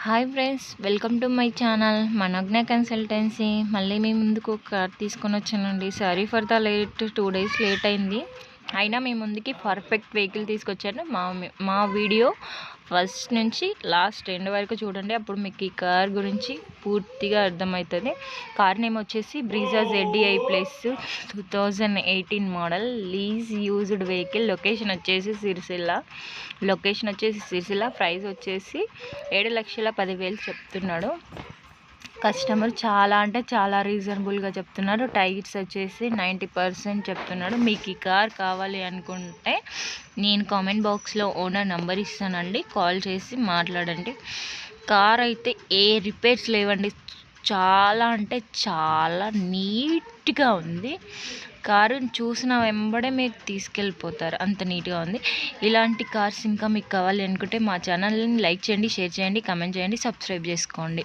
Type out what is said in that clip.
Hi friends, welcome to my channel Manogna consultancy. మళ్ళీ మీ ముందుకు కార్ తీసుకొని వచ్చానండి. Sorry for the late, 2 days late అయింది. అయినా మీ ముందుకి పర్ఫెక్ట్ వెహికల్ తీసుకొచ్చాను. మా వీడియో ఫస్ట్ నుంచి లాస్ట్ ఎండ్ వరకు చూడండి, అప్పుడు మీకు ఈ కార్ గురించి పూర్తిగా అర్థమవుతుంది. కార్ నేమ్ వచ్చేసి Brezza ZDI plus 2018 model, lease used vehicle. Location వచ్చేసి సిరిసిల్ల. ప్రైస్ వచ్చేసి 7,10,000 చెప్తున్నాడు కస్టమర్. చాలా అంటే చాలా రీజనబుల్గా చెప్తున్నారు. టైర్స్ వచ్చేసి 90% చెప్తున్నాడు. మీకు ఈ కార్ కావాలి అనుకుంటే నేను కామెంట్ బాక్స్లో ఓనర్ నెంబర్ ఇస్తానండి, కాల్ చేసి మాట్లాడండి. కార్ అయితే ఏ రిపేర్స్ లేవండి. చాలా అంటే చాలా నీట్గా ఉంది. కారుని చూసిన వెంబడే మీరు తీసుకెళ్ళిపోతారు, అంత నీట్గా ఉంది. ఇలాంటి కార్స్ ఇంకా మీకు కావాలి అనుకుంటే మా ఛానల్ని లైక్ చేయండి, షేర్ చేయండి, కామెంట్ చేయండి, సబ్స్క్రైబ్ చేసుకోండి.